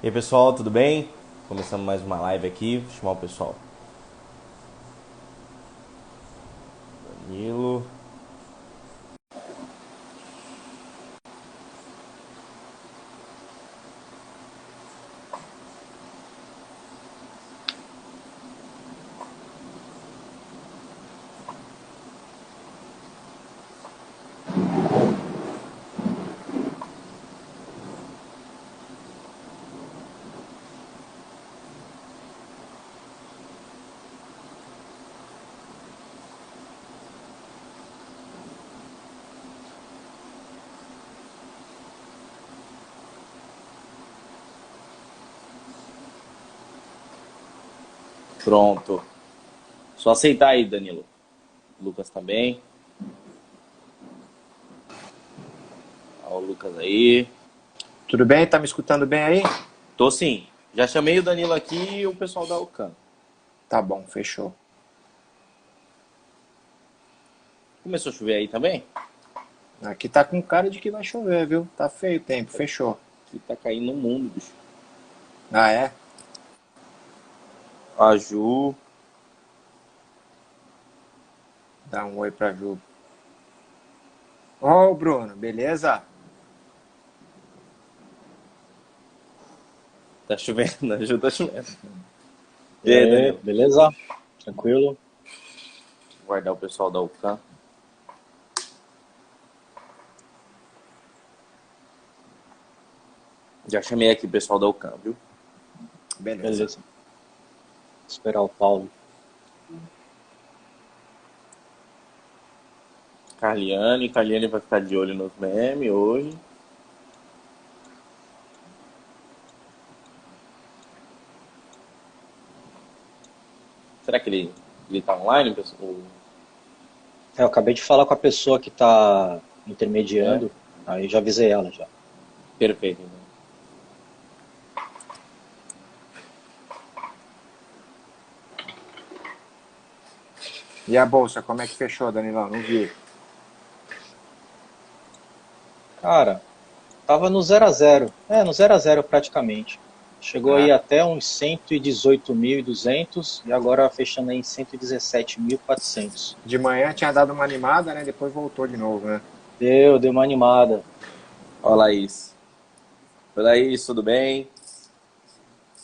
E aí pessoal, tudo bem? Começando mais uma live aqui, vou chamar o pessoal. Danilo. Pronto. Só aceitar aí, Danilo. Lucas também. Ó, o Lucas aí. Tudo bem? Tá me escutando bem aí? Tô sim. Já chamei o Danilo aqui e o pessoal da Alcan. Tá bom, fechou. Começou a chover aí também? Aqui tá com cara de que vai chover, viu? Tá feio o tempo, fechou. Que tá caindo no mundo, bicho. Ah, é? A Ju. Dá um oi pra Ju. Ô, Bruno, beleza? Tá chovendo, a Ju tá chovendo. E E aí, aí, Danilo? beleza? Tranquilo? Vou guardar o pessoal da Alcan. Já chamei aqui o pessoal da Alcan, viu? Beleza. Beleza. Esperar o Paulo. Carliane. Carliane vai ficar de olho nos memes hoje. Será que ele tá online, pessoal? Eu acabei de falar com a pessoa que está É? intermediando, aí já avisei ela já. Perfeito, então. E a bolsa, como é que fechou, Danilão? Não vi. Cara, tava no 0 a 0. No 0 a 0 praticamente. Chegou aí Ah, até uns 118.200 e agora fechando aí em 117.400. de manhã tinha dado uma animada, né? Depois voltou de novo, né? Deu uma animada. Ó, Laís. Oi, Laís, tudo bem?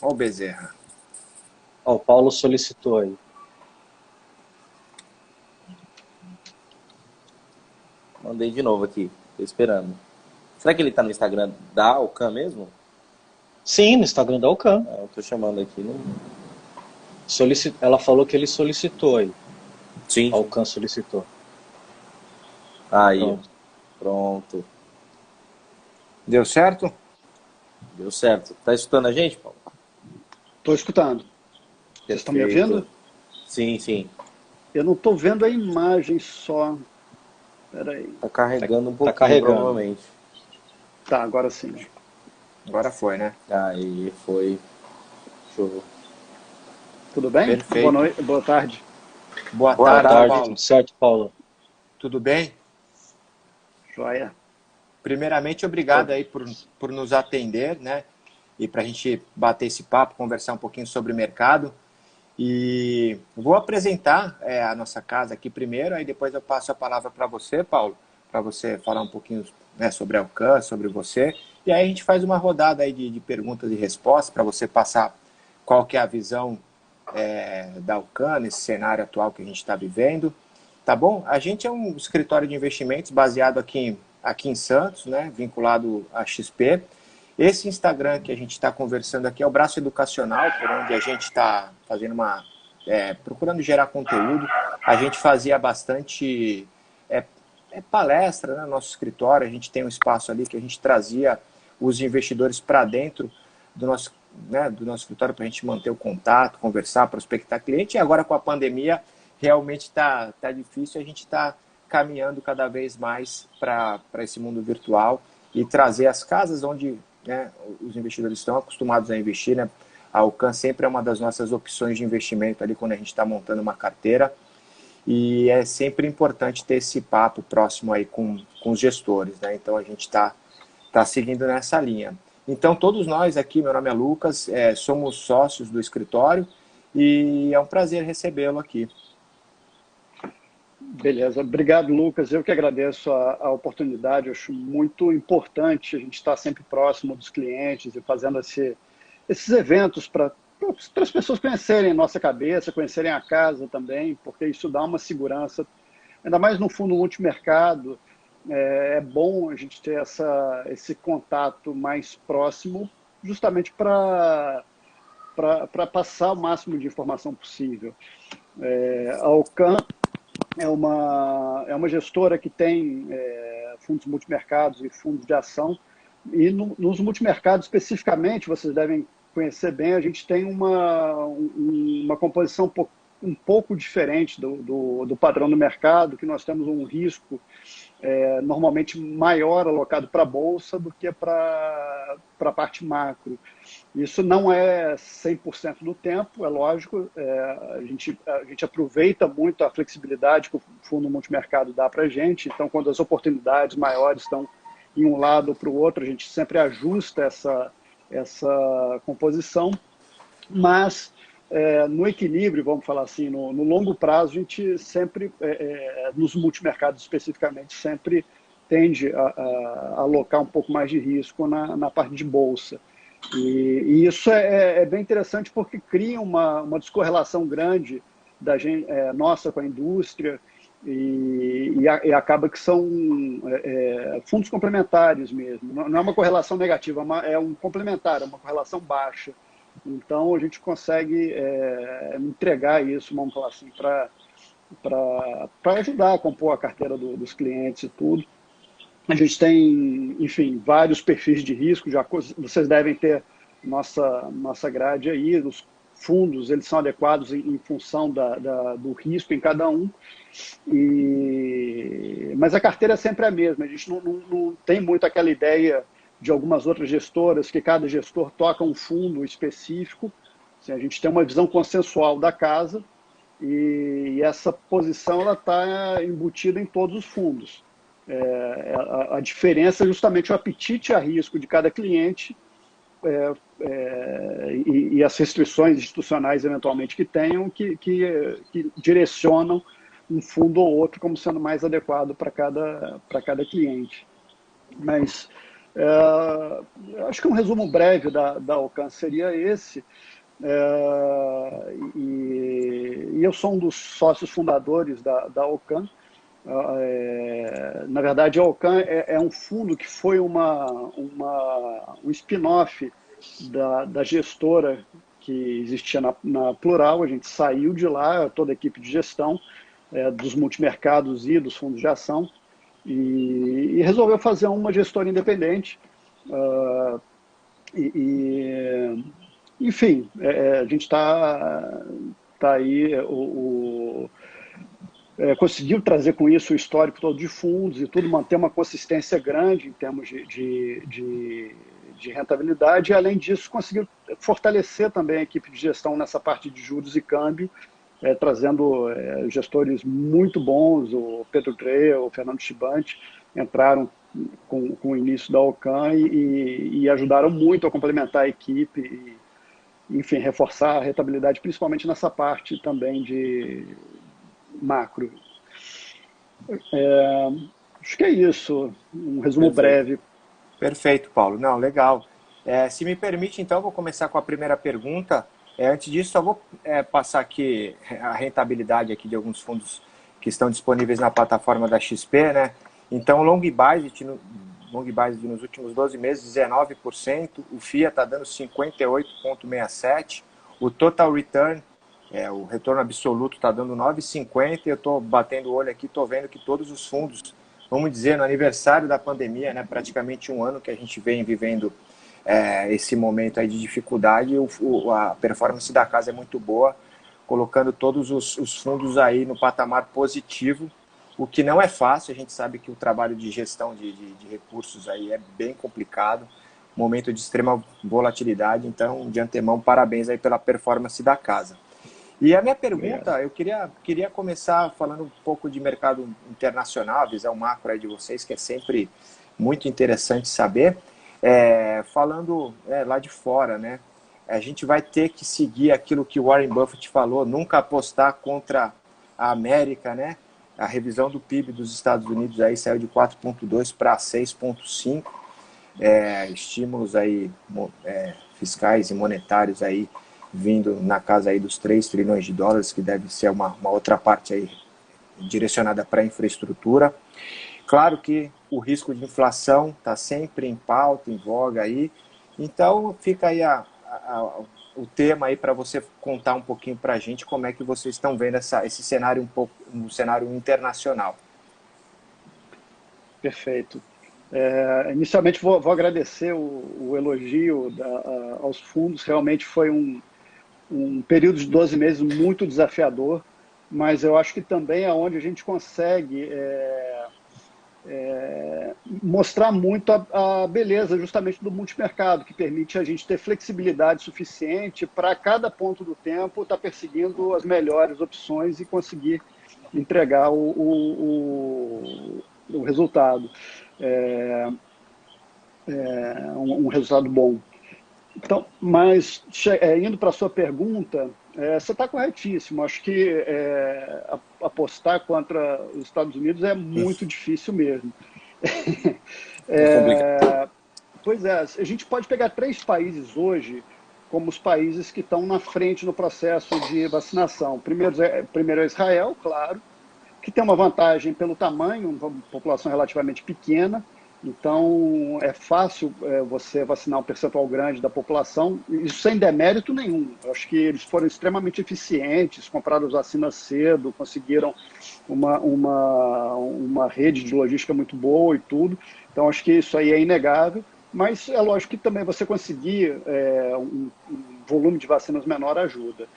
Ó o Bezerra. Ó, o Paulo solicitou aí. Mandei de novo aqui. Tô esperando. Será que ele tá no Instagram da Alcan mesmo? Sim, no Instagram da Ocam. Ah, eu tô chamando aqui. Não... Ela falou que ele solicitou aí. Sim, A sim. Ocam solicitou. Aí, ó. Pronto. Pronto. Deu certo? Deu certo. Tá escutando a gente, Paulo? Estou escutando. Vocês estão me Perfeito. ouvindo? Sim, sim. Eu não estou vendo a imagem só. Espera aí. Tá Tá, carregando um tá pouquinho, carregando. provavelmente. Tá, agora sim. Agora foi, né? Aí, foi. Show. Tudo bem? Boa Perfeito. noite, boa tarde. Boa Boa Boa tarde, tarde, tarde. tudo Paulo. certo, Paulo? Tudo bem? Joia. Primeiramente, obrigado Tô- aí por nos atender, né? E para a gente bater esse papo, conversar um pouquinho sobre o mercado. E vou apresentar a nossa casa aqui primeiro, aí depois eu passo a palavra para você, Paulo, para você falar um pouquinho, né, sobre a Alcan, sobre você. E aí a gente faz uma rodada aí de perguntas e respostas para você passar qual que é a visão da Alcan nesse cenário atual que a gente está vivendo. Tá bom? A gente é um escritório de investimentos baseado aqui em Santos, né, vinculado à XP. Esse Instagram que a gente está conversando aqui é o braço educacional, por onde a gente está fazendo procurando gerar conteúdo. A gente fazia bastante é, palestra, né, no nosso escritório. A gente tem um espaço ali que a gente trazia os investidores para dentro do nosso, né, do nosso escritório para a gente manter o contato, conversar, prospectar cliente. E agora com a pandemia realmente tá difícil. A gente está caminhando cada vez mais para esse mundo virtual e trazer as casas onde, né, os investidores estão acostumados a investir, né? A Alcan sempre é uma das nossas opções de investimento ali quando a gente está montando uma carteira. E é sempre importante ter esse papo próximo aí com os gestores, né? Então a gente está seguindo nessa linha. Então, todos nós aqui, meu nome é Lucas, somos sócios do escritório e é um prazer recebê-lo aqui. Beleza, obrigado, Lucas. Eu que agradeço a oportunidade. Eu acho muito importante a gente estar sempre próximo dos clientes e fazendo esses eventos para as pessoas conhecerem a nossa cabeça, conhecerem a casa também, porque isso dá uma segurança, ainda mais no fundo multimercado. É bom a gente ter esse contato mais próximo, justamente para passar o máximo de informação possível. A Ocam é uma gestora que tem fundos multimercados e fundos de ação, e nos multimercados especificamente, vocês devem conhecer bem, a gente tem uma composição um pouco diferente do padrão do mercado, que nós temos um risco normalmente maior alocado para a Bolsa do que para a parte macro. Isso não é 100% do tempo, é lógico, a gente aproveita muito a flexibilidade que o fundo multimercado dá para a gente, então quando as oportunidades maiores estão em um lado ou para o outro, a gente sempre ajusta essa composição, mas no equilíbrio, vamos falar assim, no longo prazo, a gente sempre, nos multimercados especificamente, sempre tende a alocar um pouco mais de risco na parte de bolsa. E isso é bem interessante porque cria uma descorrelação grande da gente, nossa com a indústria e acaba que são fundos complementares mesmo. Não é uma correlação negativa, é um complementar, é uma correlação baixa. Então, a gente consegue entregar isso, vamos falar assim, para ajudar a compor a carteira dos clientes e tudo. A gente tem, enfim, vários perfis de risco, vocês devem ter nossa grade aí, os fundos, eles são adequados em função do risco em cada um, mas a carteira é sempre a mesma, a gente não tem muito aquela ideia de algumas outras gestoras, que cada gestor toca um fundo específico. Assim, a gente tem uma visão consensual da casa e essa posição está embutida em todos os fundos. A diferença é justamente o apetite a risco de cada cliente e as restrições institucionais, eventualmente, que tenham, que direcionam um fundo ou outro como sendo mais adequado para cada cliente. Mas acho que um resumo breve da Ocam seria esse. E eu sou um dos sócios fundadores da Ocam. Na verdade, a Ocam é um fundo que foi um spin-off da gestora que existia na Plural. A gente saiu de lá, toda a equipe de gestão dos multimercados e dos fundos de ação, e resolveu fazer uma gestora independente. Enfim, a gente está aí, conseguiu trazer com isso o histórico todo de fundos e tudo, manter uma consistência grande em termos de rentabilidade, e além disso conseguiu fortalecer também a equipe de gestão nessa parte de juros e câmbio, trazendo gestores muito bons, o Pedro Dreyer, o Fernando Chibante, entraram com o início da Ocam e ajudaram muito a complementar a equipe e, enfim, reforçar a rentabilidade, principalmente nessa parte também de macro. Acho que é isso, um resumo breve. Perfeito, Paulo. Não, legal. Se me permite, então, eu vou começar com a primeira pergunta. Antes disso, só vou passar aqui a rentabilidade aqui de alguns fundos que estão disponíveis na plataforma da XP, né? Então, o Long Biased nos últimos 12 meses, 19%, o FIA está dando 58,67%, o Total Return, o retorno absoluto está dando 9,50%, eu estou batendo o olho aqui, estou vendo que todos os fundos, vamos dizer, no aniversário da pandemia, né, praticamente um ano que a gente vem vivendo esse momento aí de dificuldade, a performance da casa é muito boa, colocando todos os fundos aí no patamar positivo, o que não é fácil. A gente sabe que o trabalho de gestão de recursos aí é bem complicado, momento de extrema volatilidade, então, de antemão, parabéns aí pela performance da casa. E a minha pergunta, eu queria começar falando um pouco de mercado internacional, a visão macro aí de vocês, que é sempre muito interessante saber. Falando lá de fora, né? A gente vai ter que seguir aquilo que o Warren Buffett falou, nunca apostar contra a América, né? A revisão do PIB dos Estados Unidos aí saiu de 4,2 para 6,5, estímulos aí fiscais e monetários aí vindo na casa aí dos 3 trilhões de dólares, que deve ser uma outra parte aí direcionada para a infraestrutura. Claro que o risco de inflação está sempre em pauta, em voga aí. Então fica aí o tema aí para você contar um pouquinho para a gente como é que vocês estão vendo esse cenário um cenário internacional. Perfeito. Inicialmente vou agradecer o elogio aos fundos. Realmente foi um período de 12 meses muito desafiador, mas eu acho que também é onde a gente consegue mostrar muito a beleza justamente do multimercado, que permite a gente ter flexibilidade suficiente para cada ponto do tempo estar perseguindo as melhores opções e conseguir entregar o resultado. Um resultado bom. Então, mas indo para a sua pergunta, você está corretíssimo. Acho que apostar contra os Estados Unidos é muito difícil mesmo. Pois é, a gente pode pegar 3 países hoje como os países que estão na frente no processo de vacinação. Primeiro é Israel, claro, que tem uma vantagem pelo tamanho, uma população relativamente pequena. Então, é fácil você vacinar um percentual grande da população, isso sem demérito nenhum. Eu acho que eles foram extremamente eficientes, compraram as vacinas cedo, conseguiram uma rede de logística muito boa e tudo. Então, acho que isso aí é inegável. Mas é lógico que também você conseguir um volume de vacinas menor ajuda.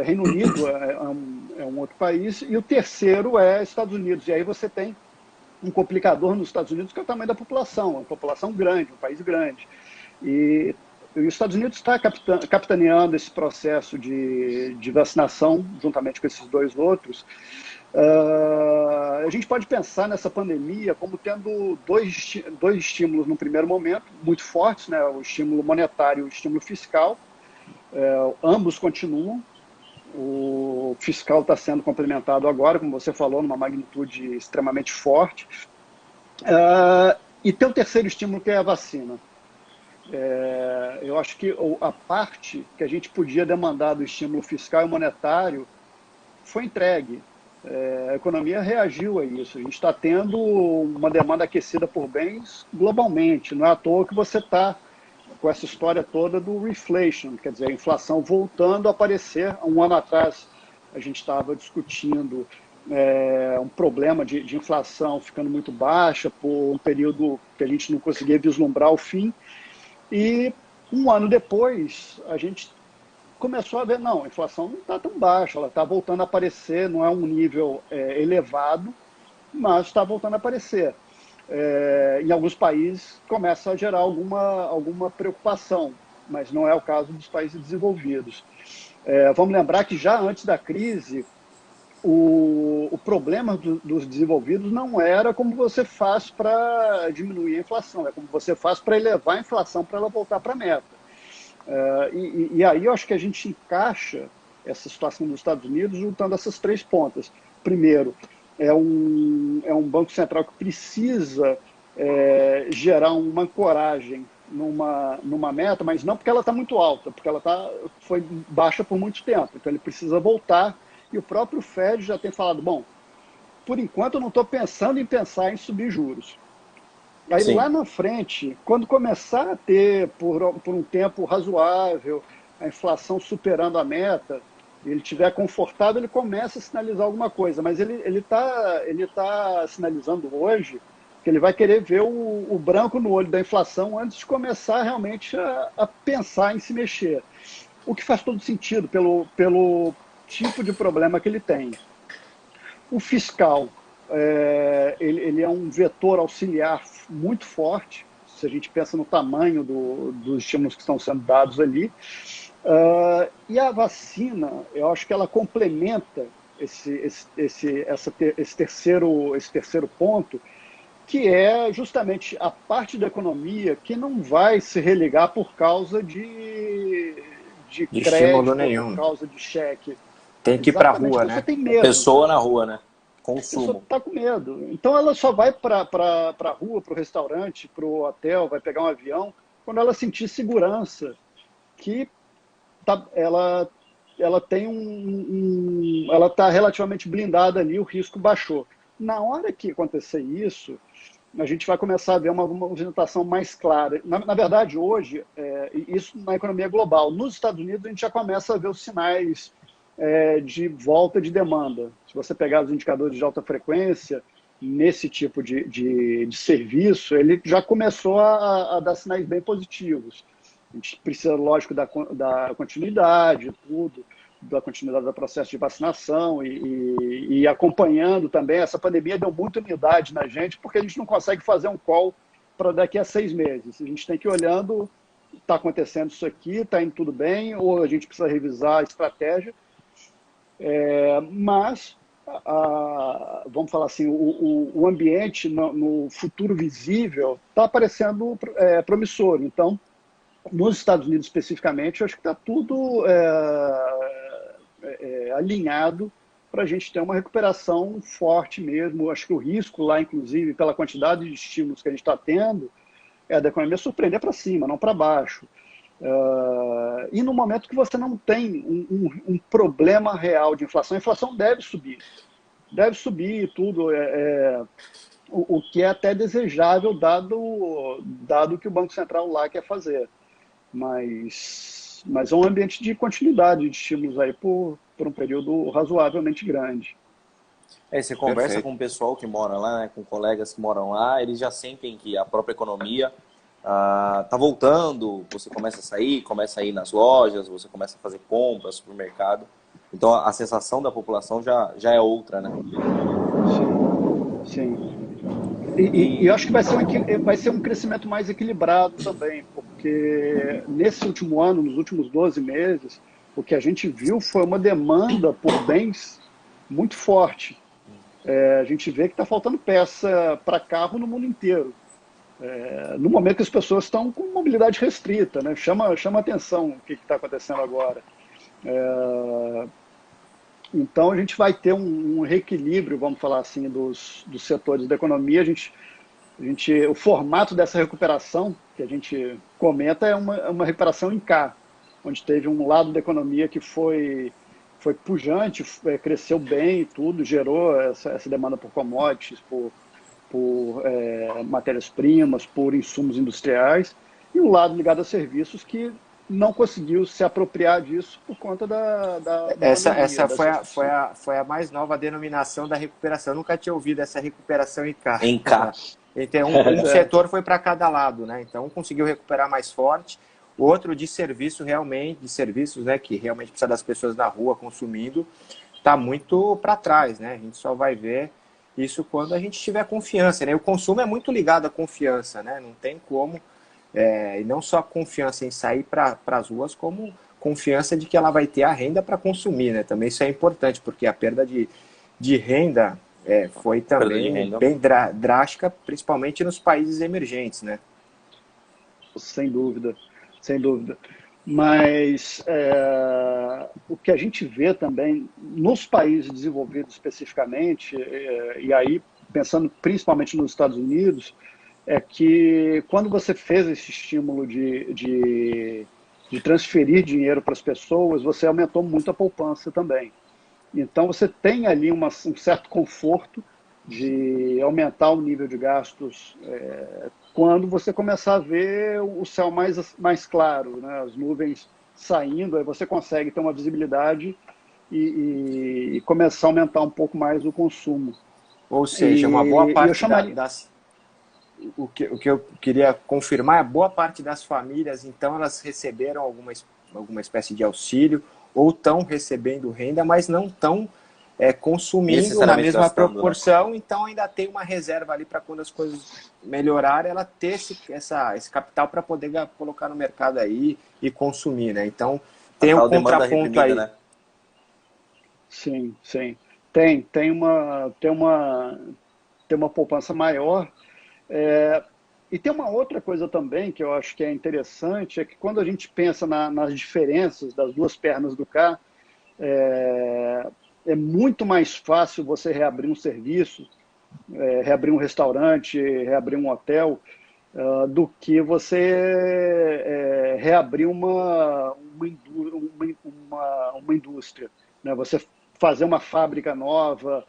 Reino Unido é um outro país, e o terceiro é Estados Unidos. E aí você tem um complicador nos Estados Unidos, que é o tamanho da população, uma população grande, um país grande. E os Estados Unidos está capitaneando esse processo de vacinação, juntamente com esses 2 outros. A gente pode pensar nessa pandemia como tendo dois estímulos no primeiro momento, muito fortes, né? O estímulo monetário e o estímulo fiscal. Ambos continuam. O fiscal está sendo complementado agora, como você falou, numa magnitude extremamente forte. E tem o terceiro estímulo, que é a vacina. Eu acho que a parte que a gente podia demandar do estímulo fiscal e monetário foi entregue. A economia reagiu a isso. A gente está tendo uma demanda aquecida por bens globalmente. Não é à toa que você está com essa história toda do reflation, quer dizer, a inflação voltando a aparecer. Um ano atrás, a gente estava discutindo um problema de inflação ficando muito baixa por um período que a gente não conseguia vislumbrar o fim. E um ano depois, a gente começou a ver, não, a inflação não está tão baixa, ela está voltando a aparecer, não é um nível elevado, mas está voltando a aparecer. Em alguns países começa a gerar alguma preocupação, mas não é o caso dos países desenvolvidos. Vamos lembrar que já antes da crise, o problema dos desenvolvidos não era como você faz para diminuir a inflação, é como você faz para elevar a inflação para ela voltar para a meta. E aí eu acho que a gente encaixa essa situação dos Estados Unidos juntando essas 3 pontas. Primeiro, é um Banco Central que precisa gerar uma ancoragem numa meta, mas não porque ela está muito alta, porque ela foi baixa por muito tempo. Então ele precisa voltar, e o próprio Fed já tem falado, bom, por enquanto eu não estou pensando em subir juros. Aí Sim. Lá na frente, quando começar a ter, por um tempo razoável, a inflação superando a meta, ele estiver confortável, ele começa a sinalizar alguma coisa. Mas ele tá sinalizando hoje que ele vai querer ver o branco no olho da inflação antes de começar realmente a pensar em se mexer. O que faz todo sentido pelo tipo de problema que ele tem. O fiscal, ele é um vetor auxiliar muito forte, se a gente pensa no tamanho dos estímulos que estão sendo dados ali. E a vacina, eu acho que ela complementa esse terceiro ponto, que é justamente a parte da economia que não vai se religar por causa de De estímulo crédito ou por nenhum. causa de cheque. Tem que ir para a Exatamente, a rua, pessoa né? tem A medo. pessoa na rua, né? A pessoa Consumo. está com medo. Então ela só vai para a rua, para o restaurante, para o hotel, vai pegar um avião, quando ela sentir segurança, que ela tem ela está relativamente blindada ali, o risco baixou. Na hora que acontecer isso, a gente vai começar a ver uma movimentação mais clara. Na verdade, hoje, isso na economia global. Nos Estados Unidos, a gente já começa a ver os sinais de volta de demanda. Se você pegar os indicadores de alta frequência, nesse tipo de serviço, ele já começou a dar sinais bem positivos. A gente precisa, lógico, da continuidade, tudo, da continuidade do processo de vacinação e acompanhando também. Essa pandemia deu muita humildade na gente, porque a gente não consegue fazer um call para daqui a 6 meses. A gente tem que ir olhando, está acontecendo isso aqui, está indo tudo bem, ou a gente precisa revisar a estratégia. Mas, vamos falar assim, o ambiente no futuro visível está parecendo promissor. Então, nos Estados Unidos especificamente, eu acho que está tudo alinhado para a gente ter uma recuperação forte mesmo. Eu acho que o risco lá, inclusive, pela quantidade de estímulos que a gente está tendo, é da economia surpreender para cima, não para baixo. E no momento que você não tem um problema real de inflação, a inflação deve subir e tudo, o que é até desejável dado o que o Banco Central lá quer fazer. Mas é um ambiente de continuidade de estímulos aí por um período razoavelmente grande. Você conversa Perfeito. com o pessoal que mora lá, né, com colegas que moram lá, eles já sentem que a própria economia tá voltando, você começa a ir nas lojas, você começa a fazer compras, supermercado. Então a sensação da população já é outra, né? Sim, sim. E eu acho que vai ser um crescimento mais equilibrado também, porque nesse último ano, nos últimos 12 meses, o que a gente viu foi uma demanda por bens muito forte. A gente vê que está faltando peça para carro no mundo inteiro. No momento que as pessoas estão com mobilidade restrita, né? Chama atenção o que está acontecendo agora. Então a gente vai ter um reequilíbrio, vamos falar assim, dos setores da economia. O formato dessa recuperação que a gente comenta é uma recuperação em K, onde teve um lado da economia que foi pujante, cresceu bem e tudo, gerou essa demanda por commodities, por matérias-primas, por insumos industriais, e um lado ligado a serviços que não conseguiu se apropriar disso por conta da pandemia. Essa foi a mais nova denominação da recuperação. Eu nunca tinha ouvido essa recuperação em K. Em K. Então, um setor foi para cada lado, né? Então, um conseguiu recuperar mais forte, o outro de serviços, né, que realmente precisa das pessoas na rua consumindo, está muito para trás, né? A gente só vai ver isso quando a gente tiver confiança, né? O consumo é muito ligado à confiança, né? Não tem como, e não só confiança em sair para as ruas, como confiança de que ela vai ter a renda para consumir, né? Também isso é importante, porque a perda de renda foi também bem drástica, principalmente nos países emergentes, né? Sem dúvida, sem dúvida. Mas o que a gente vê também nos países desenvolvidos especificamente, e aí pensando principalmente nos Estados Unidos, é que quando você fez esse estímulo de transferir dinheiro para as pessoas, você aumentou muito a poupança também. Então você tem ali um certo conforto de aumentar o nível de gastos quando você começar a ver o céu mais claro, né? As nuvens saindo, aí você consegue ter uma visibilidade e começar a aumentar um pouco mais o consumo. Ou seja, uma boa parte o que eu queria confirmar é boa parte das famílias, então, elas receberam alguma espécie de auxílio ou estão recebendo renda, mas não estão consumindo na mesma proporção, né? Então ainda tem uma reserva ali para quando as coisas melhorarem, ela ter esse capital para poder colocar no mercado aí e consumir, né? Então tem um contraponto aí. Né? Sim, sim. Tem uma poupança maior E tem uma outra coisa também que eu acho que é interessante, é que quando a gente pensa nas diferenças das duas pernas do K, é muito mais fácil você reabrir um serviço, reabrir um restaurante, reabrir um hotel, do que você reabrir uma indústria, né? Você fazer uma fábrica nova,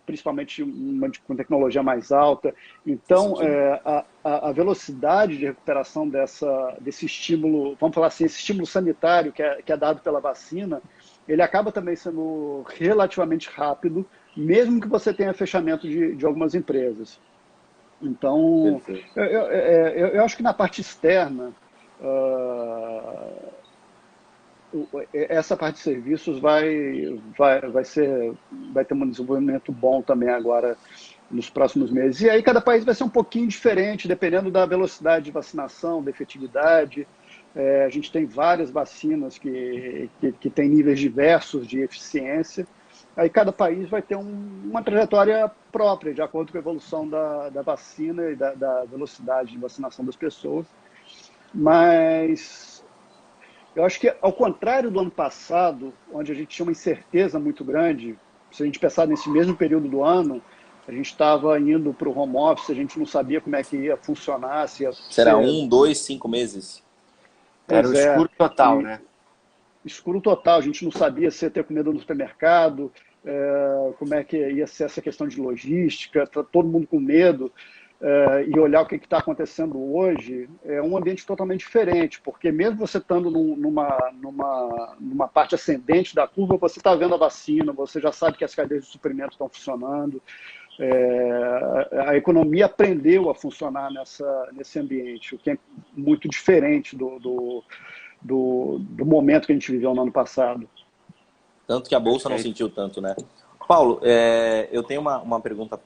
principalmente uma com tecnologia mais alta. Então, a velocidade de recuperação desse estímulo, vamos falar assim, esse estímulo sanitário que é dado pela vacina, ele acaba também sendo relativamente rápido, mesmo que você tenha fechamento de algumas empresas. Então, eu acho que na parte externa, essa parte de serviços vai ter um desenvolvimento bom também agora nos próximos meses. E aí cada país vai ser um pouquinho diferente, dependendo da velocidade de vacinação, da efetividade. A gente tem várias vacinas que têm níveis diversos de eficiência. Aí cada país vai ter uma trajetória própria, de acordo com a evolução da vacina e da velocidade de vacinação das pessoas. Mas eu acho que, ao contrário do ano passado, onde a gente tinha uma incerteza muito grande, se a gente pensar nesse mesmo período do ano, a gente estava indo para o home office, a gente não sabia como é que ia funcionar. Será 1, 2, 5 meses? Era o escuro total, né? Escuro total, a gente não sabia se ia ter comida no supermercado, como é que ia ser essa questão de logística, tá todo mundo com medo. E olhar o que está acontecendo hoje, é um ambiente totalmente diferente, porque mesmo você estando numa parte ascendente da curva, você está vendo a vacina, você já sabe que as cadeias de suprimento estão funcionando, a economia aprendeu a funcionar nesse ambiente, o que é muito diferente do momento que a gente viveu no ano passado. Tanto que a Bolsa não sentiu tanto, né? Paulo, eu tenho uma pergunta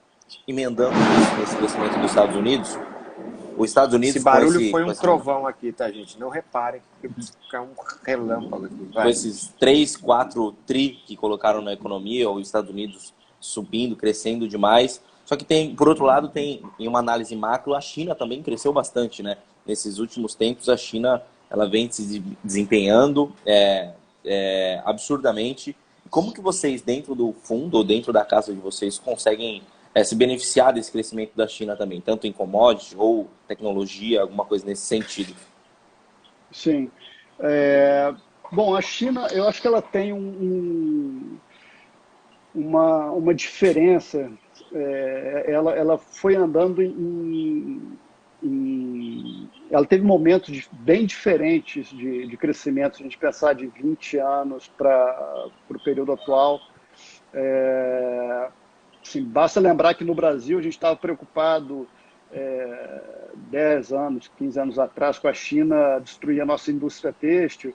emendando nesse crescimento dos Estados Unidos. Os Estados Unidos... Esse barulho foi um trovão aqui, tá, gente? Não reparem que fica um relâmpago aqui. Com esses 3, 4 tri que colocaram na economia, os Estados Unidos subindo, crescendo demais. Só que tem, por outro lado, tem em uma análise macro, a China também cresceu bastante, né? Nesses últimos tempos, a China ela vem se desempenhando absurdamente. Como que vocês, dentro do fundo ou dentro da casa de vocês, conseguem se beneficiar desse crescimento da China também, tanto em commodity ou tecnologia, alguma coisa nesse sentido? Sim. Bom, a China, eu acho que ela tem uma diferença. Ela foi andando ela teve momentos bem diferentes de crescimento, se a gente pensar de 20 anos para o período atual. Assim, basta lembrar que no Brasil a gente estava preocupado 10 anos, 15 anos atrás com a China destruir a nossa indústria têxtil.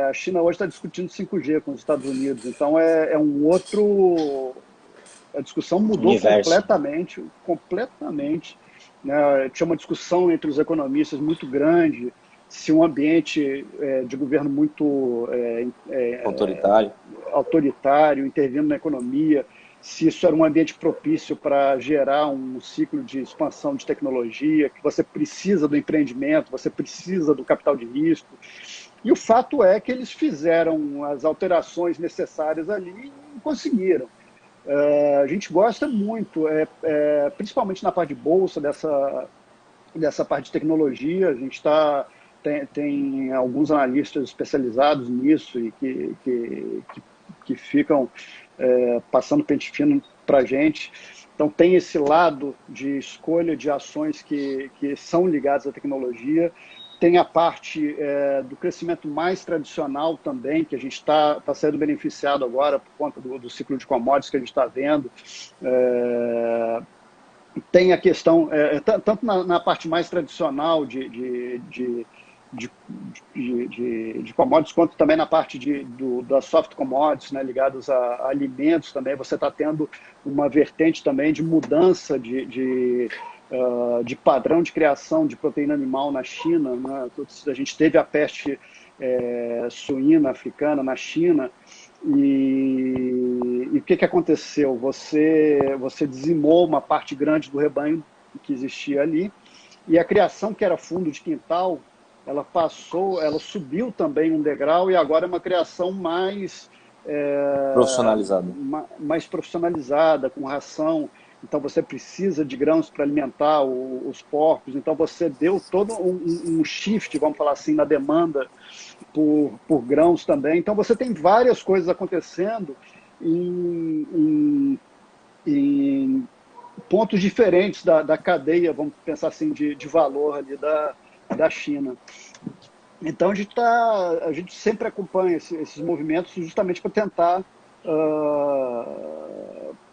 A China hoje está discutindo 5G com os Estados Unidos, então um outro... A discussão mudou completamente. Né? Tinha uma discussão entre os economistas muito grande se um ambiente de governo muito autoritário, intervindo na economia, se isso era um ambiente propício para gerar um ciclo de expansão de tecnologia, que você precisa do empreendimento, você precisa do capital de risco. E o fato é que eles fizeram as alterações necessárias ali e conseguiram. A gente gosta muito, principalmente na parte de bolsa, dessa parte de tecnologia. A gente tem alguns analistas especializados nisso e que ficam passando pente fino para a gente. Então tem esse lado de escolha de ações que são ligadas à tecnologia. Tem a parte do crescimento mais tradicional também, que a gente está sendo beneficiado agora por conta do ciclo de commodities que a gente está vendo. Tem a questão, tanto na parte mais tradicional de commodities, quanto também na parte das soft commodities, né, ligados a alimentos também. Você está tendo uma vertente também de mudança de padrão de criação de proteína animal na China, né? A gente teve a peste suína africana na China e o que aconteceu? Você dizimou uma parte grande do rebanho que existia ali. E a criação, que era fundo de quintal, ela subiu também um degrau e agora é uma criação Profissionalizado. mais profissionalizada, com ração. Então você precisa de grãos para alimentar os porcos. Então você deu todo um shift, vamos falar assim, na demanda por grãos também. Então você tem várias coisas acontecendo em pontos diferentes da cadeia, vamos pensar assim, de valor ali da China. Então a gente sempre acompanha esses movimentos justamente para tentar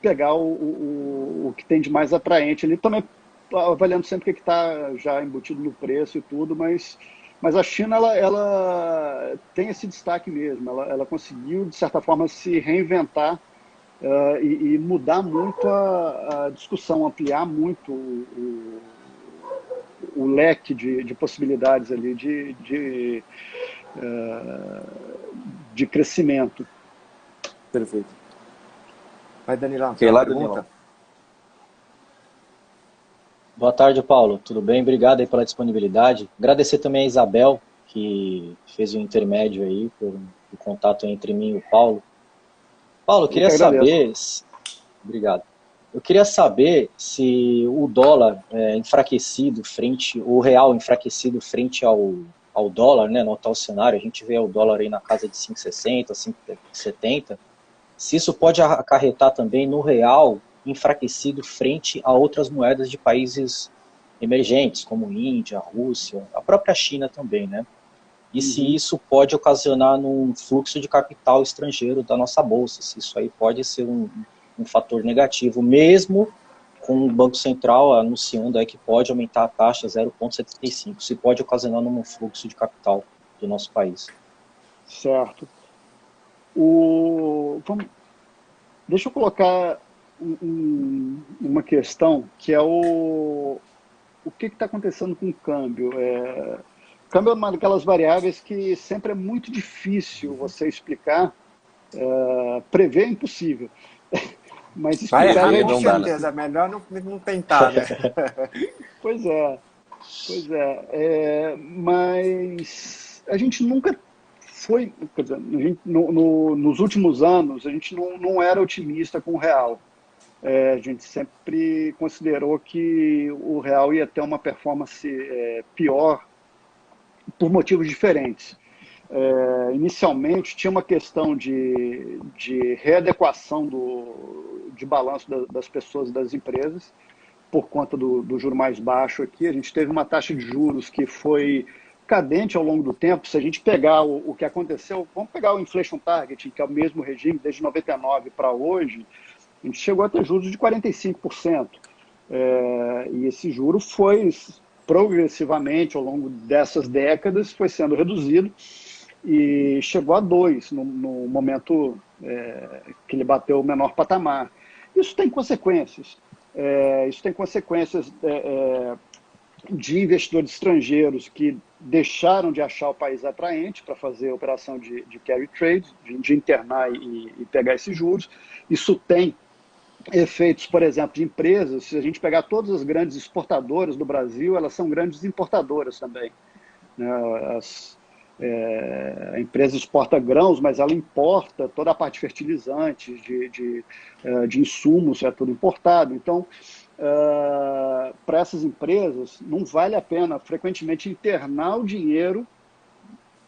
pegar o que tem de mais atraente ali, também avaliando sempre o que está já embutido no preço e tudo, mas a China ela tem esse destaque mesmo, ela conseguiu, de certa forma, se reinventar e mudar muito a discussão, ampliar muito o leque de possibilidades ali de crescimento. Perfeito. Vai, Danilão, Ok, tem lá, uma pergunta? Danilão. Boa tarde, Paulo. Tudo bem? Obrigado aí pela disponibilidade. Agradecer também a Isabel, que fez o intermédio aí, por o contato entre mim e o Paulo. Paulo, eu queria saber... Obrigado. Eu queria saber se o dólar enfraquecido o real enfraquecido frente ao dólar, né, no atual cenário, a gente vê o dólar aí na casa de 5,60, 5,70, se isso pode acarretar também no real enfraquecido frente a outras moedas de países emergentes, como Índia, Rússia, a própria China também, né? E se isso pode ocasionar num fluxo de capital estrangeiro da nossa bolsa, se isso aí pode ser um fator negativo, mesmo com o Banco Central anunciando aí que pode aumentar a taxa 0,75, se pode ocasionar num fluxo de capital do nosso país. Certo. Deixa eu colocar uma questão, que é o que está acontecendo com o câmbio. O câmbio é uma daquelas variáveis que sempre é muito difícil você explicar, prever é impossível. Mas Vai explicar errar é com difícil. certeza, melhor não tentar, né? Pois é. Mas a gente nunca foi, quer dizer, nos últimos anos, a gente não era otimista com o real. A gente sempre considerou que o real ia ter uma performance pior por motivos diferentes. Inicialmente, tinha uma questão de readequação de balanço das pessoas e das empresas, por conta do juro mais baixo aqui. A gente teve uma taxa de juros que foi cadente ao longo do tempo. Se a gente pegar o que aconteceu, vamos pegar o Inflation Target, que é o mesmo regime desde 99 para hoje, a gente chegou a ter juros de 45%. E esse juro foi progressivamente, ao longo dessas décadas, foi sendo reduzido e chegou a 2% no momento que ele bateu o menor patamar. Isso tem consequências. Isso tem consequências de investidores estrangeiros que deixaram de achar o país atraente para fazer operação de carry trade, de internar e pegar esses juros. Isso tem efeitos, por exemplo, de empresas. Se a gente pegar todas as grandes exportadoras do Brasil, elas são grandes importadoras também. A empresa exporta grãos, mas ela importa toda a parte de fertilizantes, de insumos, é tudo importado. Então, para essas empresas, não vale a pena frequentemente internar o dinheiro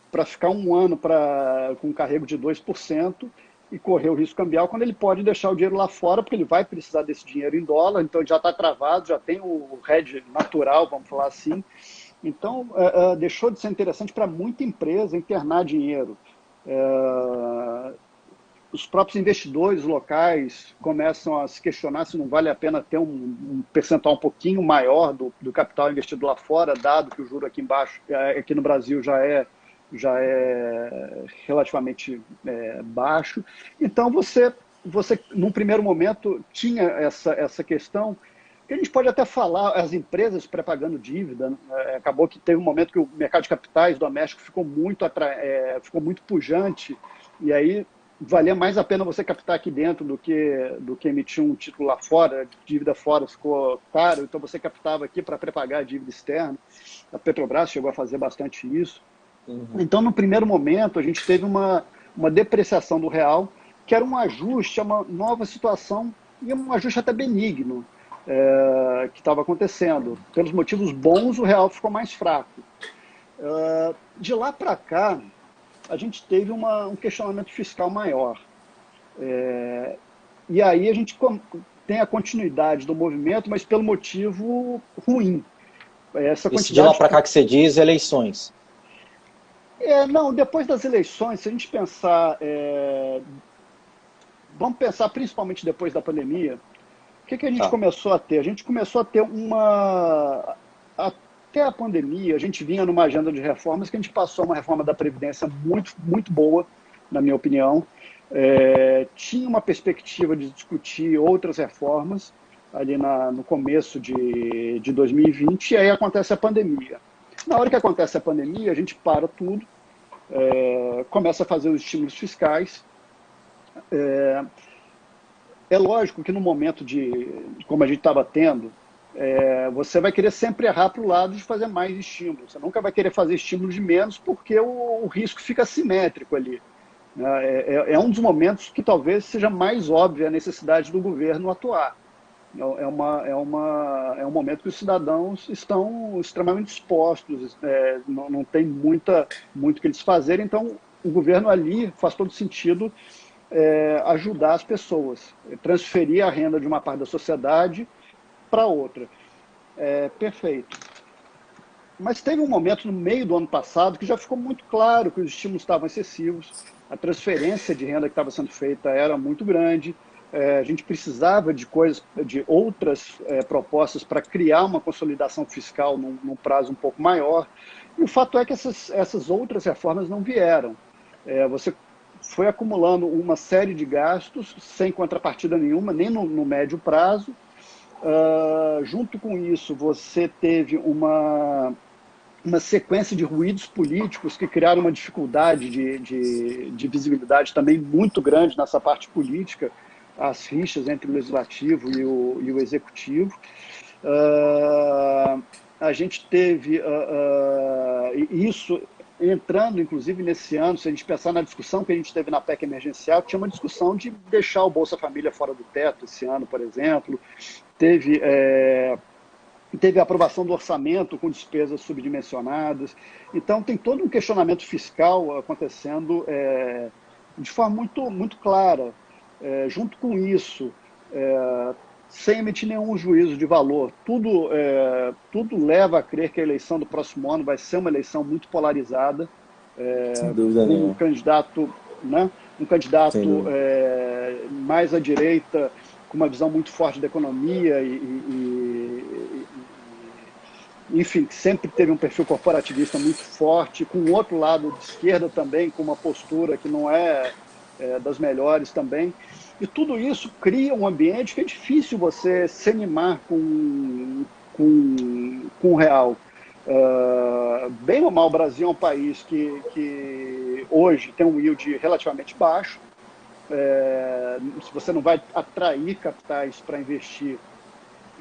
para ficar um ano com um carrego de 2% e correr o risco cambial, quando ele pode deixar o dinheiro lá fora, porque ele vai precisar desse dinheiro em dólar, então ele já está travado, já tem o hedge natural, vamos falar assim. Então, deixou de ser interessante para muita empresa internar dinheiro. Os próprios investidores locais começam a se questionar se não vale a pena ter um percentual um pouquinho maior do capital investido lá fora, dado que o juro aqui embaixo, aqui no Brasil, já é relativamente baixo. Então, você, num primeiro momento, tinha essa questão, que a gente pode até falar, as empresas pré-pagando dívida. Acabou que teve um momento que o mercado de capitais doméstico ficou muito pujante, e aí valia mais a pena você captar aqui dentro do que emitir um título lá fora, dívida fora ficou caro, então você captava aqui para pré-pagar a dívida externa. A Petrobras chegou a fazer bastante isso. Então, no primeiro momento, a gente teve uma depreciação do real, que era um ajuste a uma nova situação, e um ajuste até benigno, que estava acontecendo. Pelos motivos bons, o real ficou mais fraco. De lá para cá, a gente teve um questionamento fiscal maior. E aí a gente tem a continuidade do movimento, mas pelo motivo ruim. Isso de lá para cá que você diz, eleições. Não, depois das eleições, se a gente pensar... vamos pensar principalmente depois da pandemia. O que a gente começou a ter? A gente começou a ter até a pandemia, a gente vinha numa agenda de reformas que a gente passou uma reforma da Previdência muito, muito boa, na minha opinião. Tinha uma perspectiva de discutir outras reformas ali no começo de 2020, e aí acontece a pandemia. Na hora que acontece a pandemia, a gente para tudo, começa a fazer os estímulos fiscais. É lógico que no momento como a gente estava tendo, você vai querer sempre errar para o lado de fazer mais estímulos. Você nunca vai querer fazer estímulos de menos, porque o risco fica assimétrico ali. É um dos momentos que talvez seja mais óbvia a necessidade do governo atuar. É um momento que os cidadãos estão extremamente expostos, não tem muito que eles fazerem, então o governo ali faz todo sentido ajudar as pessoas, transferir a renda de uma parte da sociedade para outra. Perfeito. Mas teve um momento no meio do ano passado que já ficou muito claro que os estímulos estavam excessivos, a transferência de renda que estava sendo feita era muito grande, a gente precisava de outras propostas para criar uma consolidação fiscal num prazo um pouco maior. E o fato é que essas outras reformas não vieram. Você foi acumulando uma série de gastos sem contrapartida nenhuma, nem no médio prazo. Junto com isso, você teve uma sequência de ruídos políticos que criaram uma dificuldade de visibilidade também muito grande nessa parte política, as rixas entre o legislativo e o executivo. A gente teve isso entrando, inclusive, nesse ano, se a gente pensar na discussão que a gente teve na PEC emergencial, tinha uma discussão de deixar o Bolsa Família fora do teto esse ano, por exemplo. Teve a aprovação do orçamento com despesas subdimensionadas. Então, tem todo um questionamento fiscal acontecendo de forma muito, muito clara. Junto com isso, sem emitir nenhum juízo de valor, tudo leva a crer que a eleição do próximo ano vai ser uma eleição muito polarizada, sem dúvida nenhuma. Um candidato mais à direita, com uma visão muito forte da economia enfim, que sempre teve um perfil corporativista muito forte, com o outro lado de esquerda também, com uma postura que não é das melhores também. E tudo isso cria um ambiente que é difícil você se animar com o real. Bem ou mal, o Brasil é um país que hoje tem um yield relativamente baixo. Se você não vai atrair capitais para investir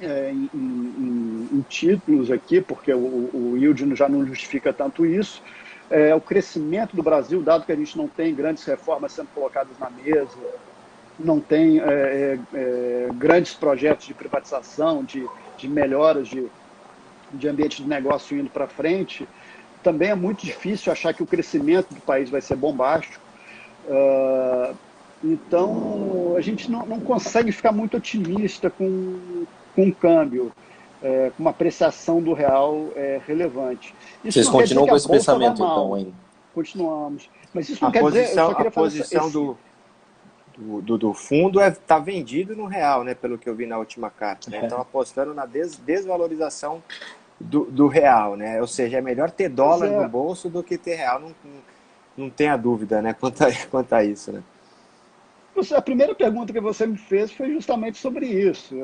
em títulos aqui, porque o yield já não justifica tanto isso. O crescimento do Brasil, dado que a gente não tem grandes reformas sendo colocadas na mesa, não tem grandes projetos de privatização, de melhoras de ambiente de negócio indo para frente, também é muito difícil achar que o crescimento do país vai ser bombástico. Então, a gente não consegue ficar muito otimista com o câmbio, com uma apreciação do real relevante. Isso Vocês continuam com esse pensamento, então, ainda? Continuamos. Mas isso não quer dizer... A posição do fundo está vendido no real, né, pelo que eu vi na última carta. Né? Estão apostando na desvalorização do real. Né? Ou seja, é melhor ter dólar no bolso do que ter real. Não tenha dúvida, né, quanto a isso. Né? A primeira pergunta que você me fez foi justamente sobre isso.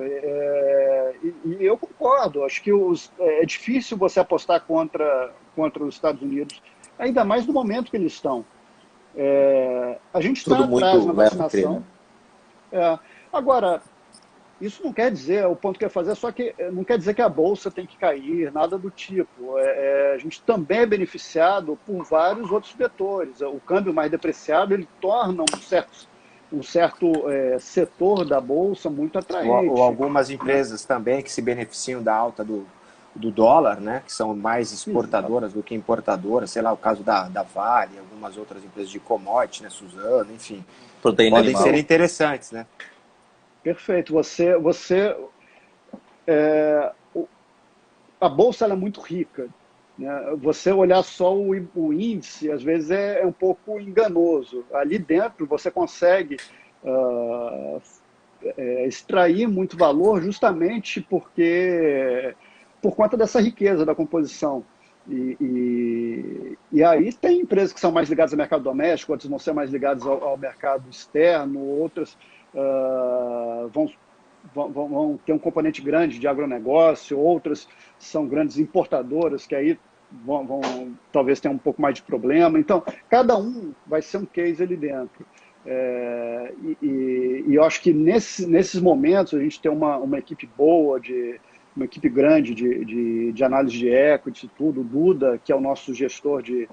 E eu concordo. Acho que é difícil você apostar contra os Estados Unidos, ainda mais no momento que eles estão. A gente está Tudo atrás muito na leva a crer, vacinação. né? Agora, isso não quer dizer, o ponto que eu ia fazer é só que não quer dizer que a bolsa tem que cair, nada do tipo. A gente também é beneficiado por vários outros vetores. O câmbio mais depreciado, ele torna um certo setor da bolsa muito Ou atraente, algumas né? empresas também que se beneficiam da alta do dólar, né? Que são mais Exato. exportadoras do que importadoras, sei lá, o caso da Vale, algumas outras empresas de commodity, né? Suzano, enfim, Proteína podem ser animal. interessantes, né? Perfeito. A bolsa ela é muito rica, né? Você olhar só o índice, às vezes é um pouco enganoso. Ali dentro você consegue uh, extrair muito valor justamente por conta dessa riqueza da composição. E aí tem empresas que são mais ligadas ao mercado doméstico, outras vão ser mais ligadas ao mercado externo, outras vão ter um componente grande de agronegócio, outras são grandes importadoras, que aí talvez tenham um pouco mais de problema. Então, cada um vai ser um case ali dentro. E eu acho que nesses momentos a gente tem uma equipe boa, uma equipe grande de análise de equity e tudo. O Duda, que é o nosso gestor de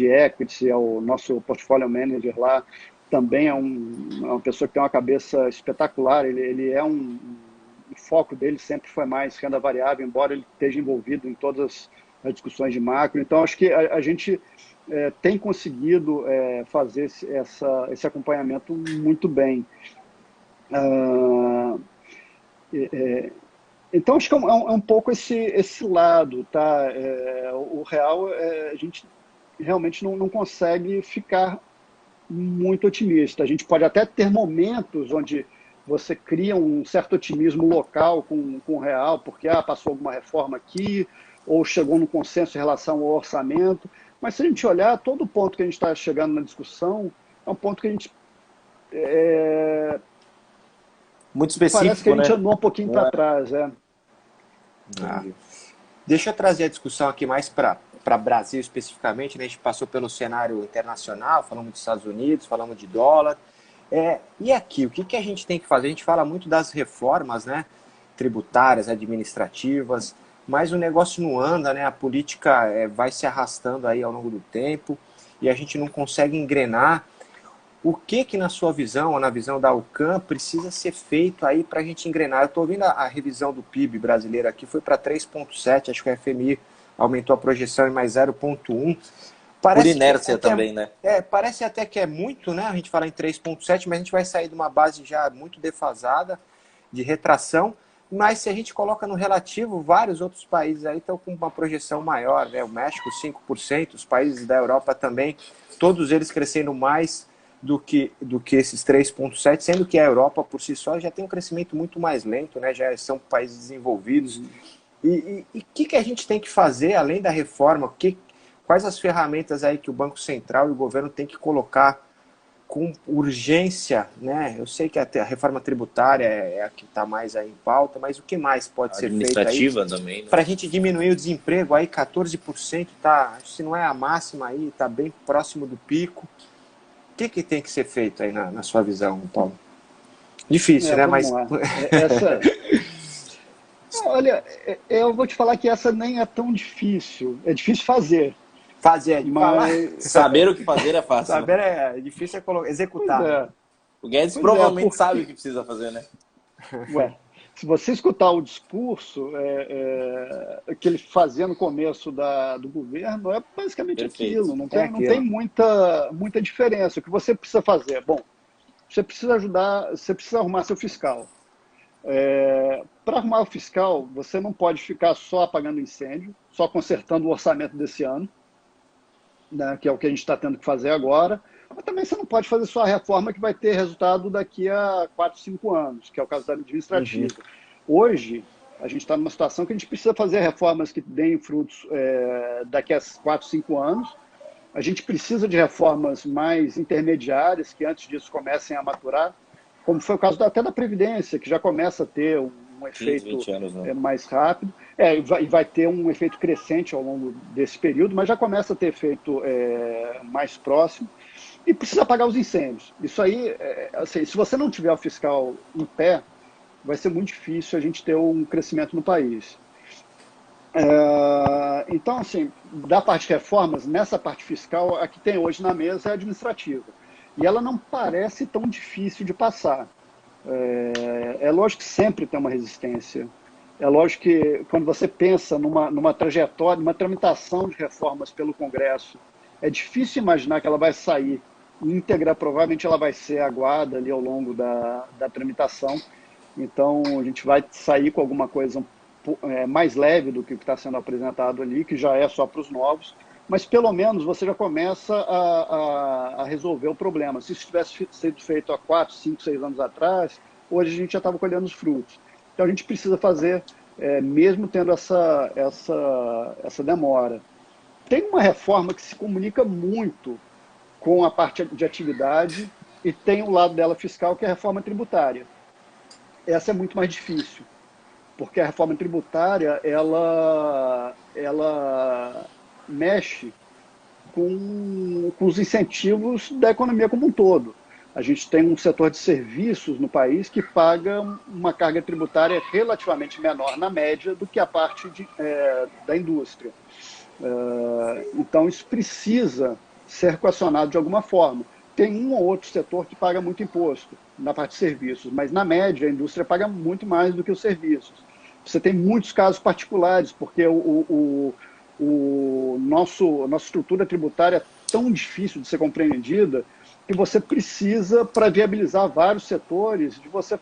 equity, é o nosso portfólio manager lá, também é uma pessoa que tem uma cabeça espetacular. Ele o foco dele sempre foi mais renda variável, embora ele esteja envolvido em todas as discussões de macro. Então, acho que a gente tem conseguido fazer esse acompanhamento muito bem. Então, acho que é um pouco esse lado, tá? O real, a gente realmente não consegue ficar muito otimista. A gente pode até ter momentos onde você cria um certo otimismo local com o real, porque passou alguma reforma aqui, ou chegou num consenso em relação ao orçamento. Mas se a gente olhar, todo ponto que a gente está chegando na discussão é um ponto que a gente Muito parece que a específico, gente né? andou um pouquinho para trás. Ah. Entendi. Deixa eu trazer a discussão aqui mais para Brasil especificamente, né? A gente passou pelo cenário internacional, falamos dos Estados Unidos, falamos de dólar. E aqui, o que a gente tem que fazer? A gente fala muito das reformas, né? Tributárias, administrativas, mas o negócio não anda, né? A política vai se arrastando aí ao longo do tempo e a gente não consegue engrenar. O que na sua visão, ou na visão da UCAM, precisa ser feito aí para a gente engrenar? Eu estou ouvindo a revisão do PIB brasileiro aqui, foi para 3,7, acho que o FMI aumentou a projeção em mais 0,1. Por inércia também, né? Parece até que é muito, né? A gente fala em 3,7, mas a gente vai sair de uma base já muito defasada de retração. Mas se a gente coloca no relativo, vários outros países aí estão com uma projeção maior, né? O México 5%, os países da Europa também, todos eles crescendo mais do que esses 3,7, sendo que a Europa por si só já tem um crescimento muito mais lento, né? Já são países desenvolvidos. E o que a gente tem que fazer além da reforma? Quais as ferramentas aí que o Banco Central e o governo tem que colocar com urgência, né? Eu sei que a reforma tributária é a que está mais aí em pauta, mas o que mais pode ser feito aí administrativa também, né? para a gente diminuir o desemprego aí? 14%, se não é a máxima aí, está bem próximo do pico. O que tem que ser feito aí na sua visão, Paulo? Difícil, né? Vamos Mas lá. Olha, eu vou te falar que essa nem é tão difícil. É difícil fazer. fazer, de falar. Saber o que fazer é fácil. Saber Né? é difícil executar. Pois Né? O Guedes provavelmente sabe o que precisa fazer, né? Ué, se você escutar o discurso que ele fazia no começo do governo, é basicamente Perfeito. aquilo. Não tem muita diferença. O que você precisa fazer? Bom, você precisa arrumar seu fiscal. Para arrumar o fiscal, você não pode ficar só apagando incêndio, só consertando o orçamento desse ano, né, que é o que a gente está tendo que fazer agora. Mas também você não pode fazer só a reforma que vai ter resultado daqui a 4, 5 anos, que é o caso da administrativa. Hoje, a gente está numa situação que a gente precisa fazer reformas que deem frutos daqui a 4, 5 anos. A gente precisa de reformas mais intermediárias, que antes disso comecem a maturar, como foi o caso até da Previdência, que já começa a ter um um 15, efeito 20 anos, né? mais rápido. E vai ter um efeito crescente ao longo desse período, mas já começa a ter efeito mais próximo. E precisa apagar os incêndios. Isso aí, assim, se você não tiver o fiscal em pé, vai ser muito difícil a gente ter um crescimento no país. Então, assim, da parte de reformas, nessa parte fiscal, a que tem hoje na mesa é a administrativa. E ela não parece tão difícil de passar. É lógico que sempre tem uma resistência. É lógico que quando você pensa numa trajetória, numa tramitação de reformas pelo Congresso, é difícil imaginar que ela vai sair íntegra, provavelmente ela vai ser aguada ali ao longo da tramitação. Então, a gente vai sair com alguma coisa mais leve do que está sendo apresentado ali, que já é só para os novos, mas pelo menos você já começa a resolver o problema. Se isso tivesse sido feito há 4, 5, 6 anos atrás, hoje a gente já estava colhendo os frutos. Então a gente precisa fazer, mesmo tendo essa demora. Tem uma reforma que se comunica muito com a parte de atividade e tem o lado dela fiscal, que é a reforma tributária. Essa é muito mais difícil, porque a reforma tributária ela mexe com os incentivos da economia como um todo. A gente tem um setor de serviços no país que paga uma carga tributária relativamente menor, na média, do que a parte da indústria. Então, isso precisa ser equacionado de alguma forma. Tem um ou outro setor que paga muito imposto na parte de serviços, mas, na média, a indústria paga muito mais do que os serviços. Você tem muitos casos particulares, porque nossa estrutura tributária é tão difícil de ser compreendida que você precisa, para viabilizar vários setores, de você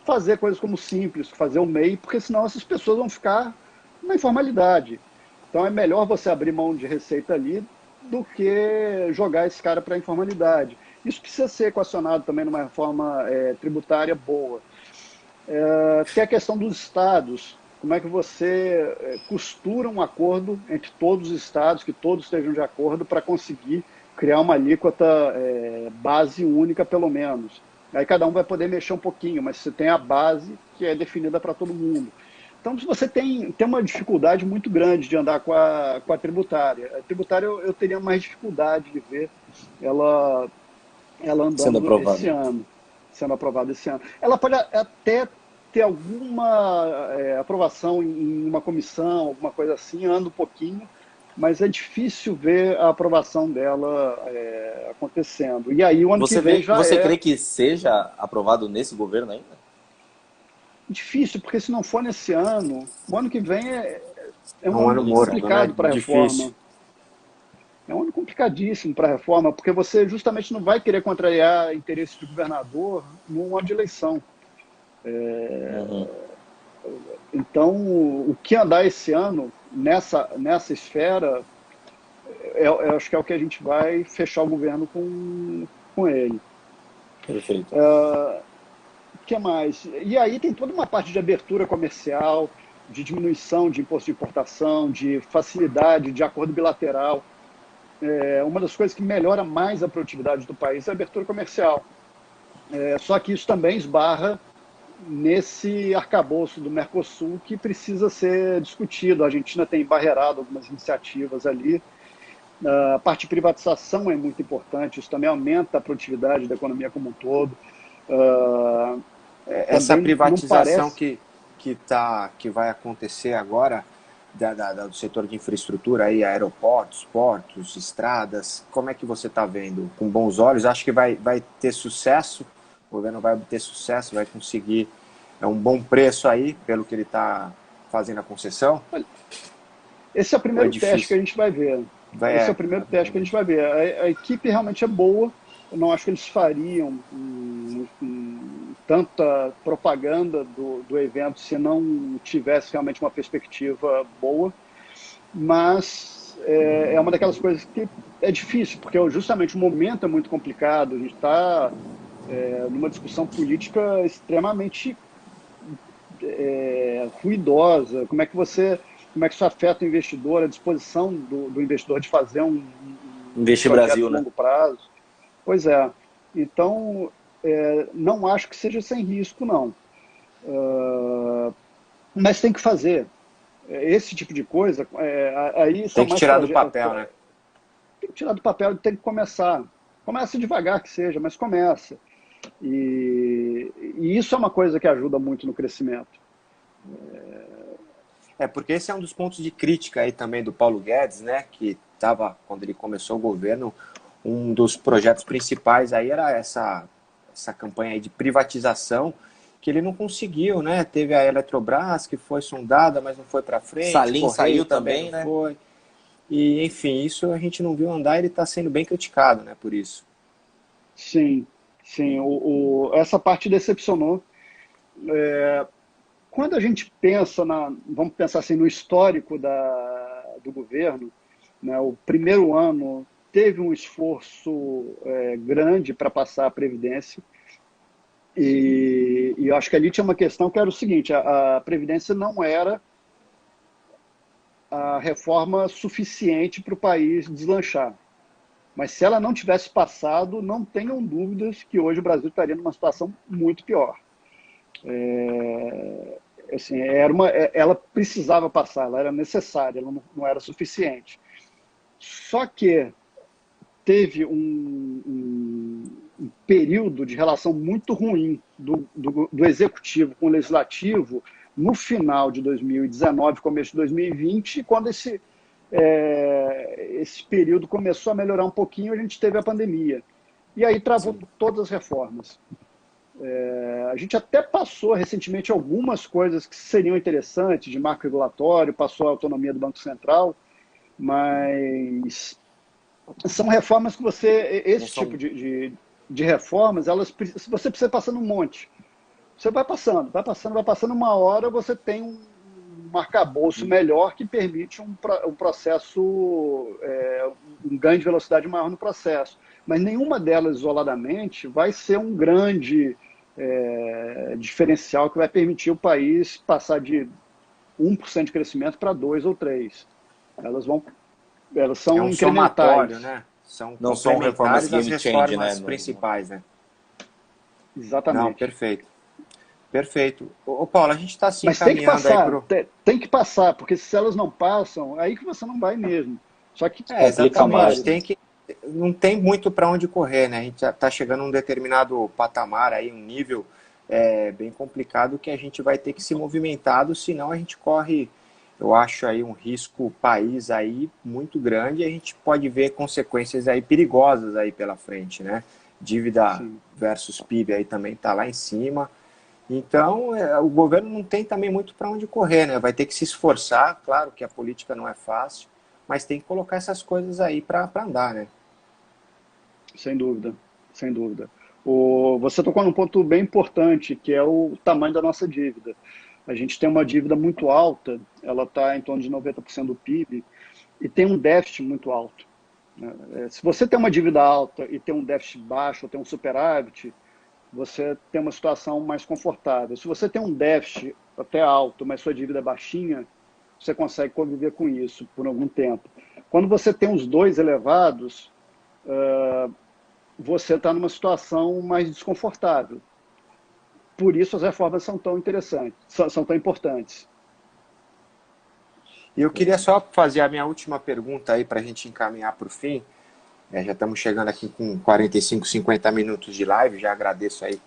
fazer coisas como simples, fazer o MEI, porque senão essas pessoas vão ficar na informalidade. Então é melhor você abrir mão de receita ali do que jogar esse cara para a informalidade. Isso precisa ser equacionado também numa reforma tributária boa. Tem a questão dos estados. Como é que você costura um acordo entre todos os estados, que todos estejam de acordo, para conseguir criar uma alíquota base única, pelo menos. Aí cada um vai poder mexer um pouquinho, mas você tem a base que é definida para todo mundo. Então, se você tem uma dificuldade muito grande de andar com a tributária. A tributária eu teria mais dificuldade de ver ela andando sendo aprovada esse ano. Ela pode até ter alguma aprovação em uma comissão, alguma coisa assim, anda um pouquinho, mas é difícil ver a aprovação dela acontecendo. E aí o ano que vem já Você crê que seja aprovado nesse governo ainda? Difícil, porque se não for nesse ano, o ano que vem é um ano morto, complicado, né? para a reforma. É um ano complicadíssimo para a reforma, porque você justamente não vai querer contrariar interesse do governador num ano de eleição. Então, o que andar esse ano nessa esfera, eu acho que é o que a gente vai fechar o governo com ele. Perfeito. O que mais? E aí tem toda uma parte de abertura comercial, de diminuição de imposto de importação, de facilidade de acordo bilateral. Uma das coisas que melhora mais a produtividade do país é a abertura comercial. Só que isso também esbarra nesse arcabouço do Mercosul que precisa ser discutido. A Argentina tem embarreirado algumas iniciativas ali. A parte de privatização é muito importante, isso também aumenta a produtividade da economia como um todo. Essa privatização que vai acontecer agora do setor de infraestrutura, aí, aeroportos, portos, estradas, como é que você está vendo? Com bons olhos? Acho que vai ter sucesso, o governo vai obter sucesso, vai conseguir um bom preço aí, pelo que ele está fazendo a concessão? Esse é o primeiro teste que a gente vai ver. Esse é o primeiro teste que a gente vai ver. A equipe realmente é boa, eu não acho que eles fariam tanta propaganda do evento se não tivesse realmente uma perspectiva boa, mas é uma daquelas coisas que é difícil, porque justamente o momento é muito complicado, a gente está numa discussão política extremamente ruidosa. Como é que isso afeta o investidor, a disposição do investidor de fazer um Investir projeto Brasil, de longo prazo? Pois é. Então, não acho que seja sem risco, não. Mas tem que fazer. Esse tipo de coisa, aí são Tem que mais tirar do papel, né? Tem que tirar do papel e tem que começar. Começa devagar que seja, mas começa. E isso é uma coisa que ajuda muito no crescimento. Porque esse é um dos pontos de crítica aí também do Paulo Guedes, né? Que estava, quando ele começou o governo, um dos projetos principais aí era essa campanha aí de privatização, que ele não conseguiu, né? Teve a Eletrobras, que foi sondada, mas não foi para frente. Salim saiu também, né? Foi. E, enfim, isso a gente não viu andar e ele está sendo bem criticado, né? Por isso. Sim, sim. Essa parte decepcionou. Quando a gente pensa vamos pensar assim, no histórico do governo, né, o primeiro ano teve um esforço grande para passar a Previdência, e eu acho que ali tinha uma questão que era o seguinte: a Previdência não era a reforma suficiente para o país deslanchar. Mas se ela não tivesse passado, não tenham dúvidas que hoje o Brasil estaria numa situação muito pior. Assim, ela precisava passar, ela era necessária, ela não era suficiente. Só que teve um período de relação muito ruim do executivo com o legislativo no final de 2019, começo de 2020, quando esse período começou a melhorar um pouquinho, a gente teve a pandemia. E aí travou todas as reformas. A gente até passou recentemente algumas coisas que seriam interessantes, de marco regulatório, passou a autonomia do Banco Central, mas são reformas que esse tipo de reformas, você precisa passar um monte. Você vai passando, uma hora você tem um arcabouço melhor que permite um processo, um ganho de velocidade maior no processo. Mas nenhuma delas isoladamente vai ser um grande diferencial que vai permitir o país passar de 1% de crescimento para 2 ou 3%. Elas são um incrementais. Somatório, né? Não são reformas das game change, reformas né? principais, né? Exatamente. Não, perfeito. Perfeito. Ô Paulo, a gente está se Mas tem que passar, aí tem que passar, porque se elas não passam, aí que você não vai mesmo. Só que exatamente. Não tem muito para onde correr, né? A gente já está chegando a um determinado patamar aí, um nível bem complicado que a gente vai ter que se movimentado, senão a gente corre, eu acho aí um risco país aí muito grande, e a gente pode ver consequências aí perigosas aí pela frente, né? Dívida versus PIB aí também está lá em cima. Então, o governo não tem também muito para onde correr, né? Vai ter que se esforçar, claro que a política não é fácil, mas tem que colocar essas coisas aí para andar, né? Sem dúvida, sem dúvida. Você tocou num ponto bem importante, que é o tamanho da nossa dívida. A gente tem uma dívida muito alta, ela está em torno de 90% do PIB, e tem um déficit muito alto. Se você tem uma dívida alta e tem um déficit baixo, ou tem um superávit, você tem uma situação mais confortável. Se você tem um déficit até alto, mas sua dívida é baixinha, você consegue conviver com isso por algum tempo. Quando você tem os dois elevados, você está numa situação mais desconfortável. Por isso as reformas são tão interessantes, são tão importantes. E eu queria só fazer a minha última pergunta aí para a gente encaminhar para o fim. Já estamos chegando aqui com 45, 50 minutos de live, já agradeço aí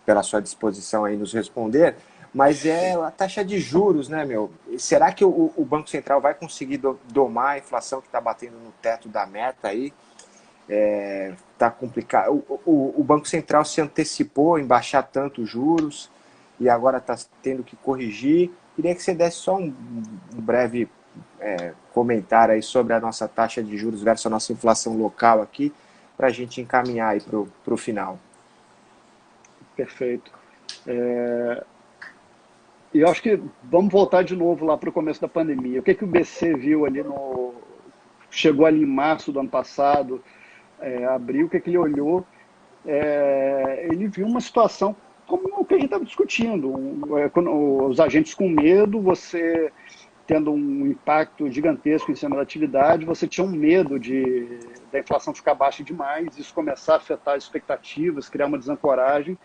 pela sua disposição aí nos responder, mas é a taxa de juros, né, meu? Será que o Banco Central vai conseguir domar a inflação que está batendo no teto da meta aí? Tá complicado. O Banco Central se antecipou em baixar tanto os juros e agora está tendo que corrigir. Queria que você desse só um breve comentário aí sobre a nossa taxa de juros versus a nossa inflação local aqui, para a gente encaminhar aí para o final. Perfeito. E eu acho que vamos voltar de novo lá para o começo da pandemia. O que o BC viu ali chegou ali em março do ano passado, abril, o que ele olhou? Ele viu uma situação como o que a gente estava discutindo. Os agentes com medo, você tendo um impacto gigantesco em cima da atividade, você tinha um medo da inflação ficar baixa demais, isso começar a afetar as expectativas, criar uma desancoragem.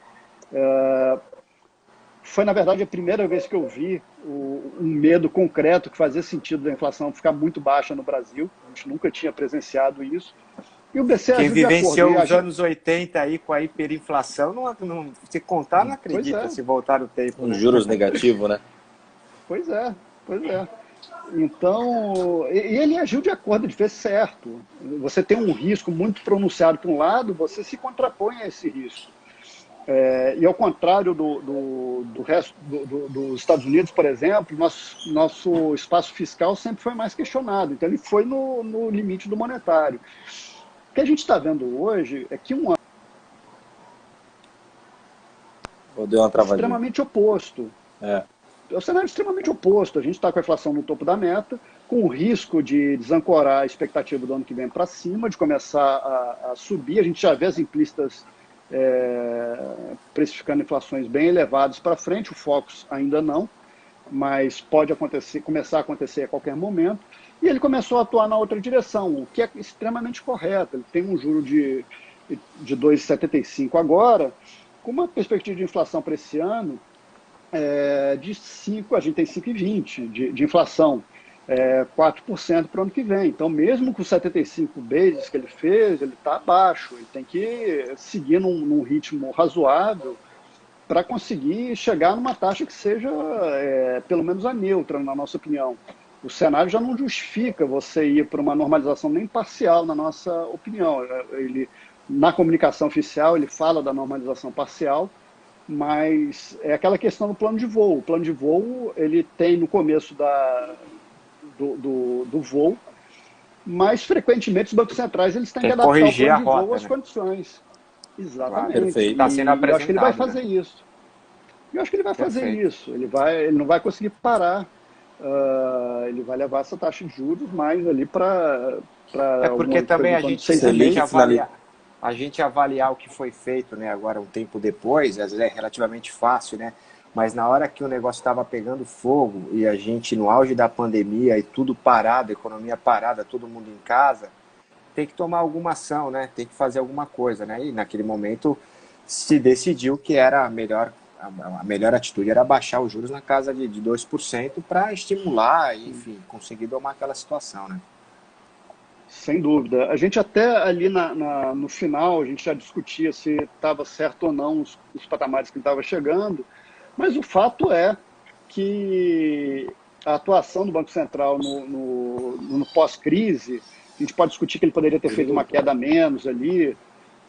foi, na verdade, a primeira vez que eu vi um medo concreto que fazia sentido da inflação ficar muito baixa no Brasil. A gente nunca tinha presenciado isso. E o BC Quem agiu de acordo. vivenciou os anos 80 aí com a hiperinflação, se contar, não acredita se voltar o tempo. Os juros negativos, né? Pois é, pois é. Então, e ele agiu de acordo, ele fez certo. Você tem um risco muito pronunciado para um lado, você se contrapõe a esse risco. E ao contrário do resto dos Estados Unidos, por exemplo, nosso espaço fiscal sempre foi mais questionado. Então, ele foi no limite do monetário. O que a gente está vendo hoje é que um ano extremamente oposto. É um cenário extremamente oposto. A gente está com a inflação no topo da meta, com o risco de desancorar a expectativa do ano que vem para cima, de começar a subir. A gente já vê as implícitas precificando inflações bem elevadas para frente, o Focus ainda não, mas pode começar a acontecer a qualquer momento. E ele começou a atuar na outra direção, o que é extremamente correto. Ele tem um juro de 2,75 agora, com uma perspectiva de inflação para esse ano de 5, a gente tem 5,20 de inflação, 4% para o ano que vem. Então, mesmo com 75 bases que ele fez, ele está abaixo. Ele tem que seguir num ritmo razoável para conseguir chegar numa taxa que seja, pelo menos, a neutra, na nossa opinião. O cenário já não justifica você ir para uma normalização nem parcial, na nossa opinião. Na comunicação oficial, ele fala da normalização parcial, mas é aquela questão do plano de voo. O plano de voo, ele tem no começo do voo, mas frequentemente os bancos centrais eles têm que adaptar o plano de voo às condições. Exatamente. Claro, perfeito. Tá sendo apresentado, eu acho que ele vai fazer isso. Eu acho que ele vai fazer isso. Ele não vai conseguir parar. Ele vai levar essa taxa de juros mais ali para... porque também a gente avaliar o que foi feito, né, agora um tempo depois, às vezes é relativamente fácil, né? Mas na hora que o negócio estava pegando fogo e a gente no auge da pandemia e tudo parado, economia parada, todo mundo em casa, tem que tomar alguma ação, né? Tem que fazer alguma coisa, né? E naquele momento se decidiu que era a melhor atitude era baixar os juros na casa de 2% para estimular e, enfim, conseguir domar aquela situação, né? Sem dúvida. A gente até ali no final, a gente já discutia se estava certo ou não os patamares que ele estava chegando, mas o fato é que a atuação do Banco Central no pós-crise, a gente pode discutir que ele poderia ter feito uma queda a menos ali,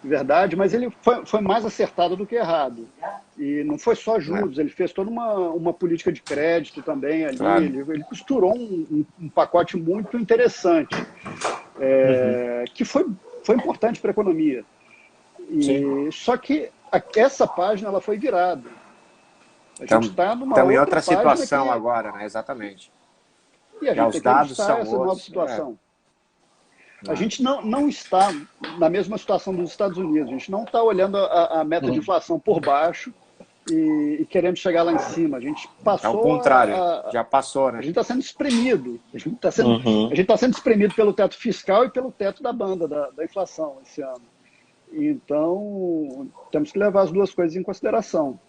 verdade, mas ele foi mais acertado do que errado. E não foi só juros, ele fez toda uma política de crédito também ali, claro. Ele costurou um pacote muito interessante, que foi importante para a economia. Só que essa página ela foi virada. A gente está numa outra situação agora, né? Exatamente. E a gente tem que ajustar essa nova situação. A gente não está na mesma situação dos Estados Unidos. A gente não está olhando a meta de inflação por baixo e querendo chegar lá em cima. A gente passou... Ao contrário, já passou, né? A gente está sendo espremido. A gente está sendo espremido pelo teto fiscal e pelo teto da banda da inflação esse ano. Então, temos que levar as duas coisas em consideração.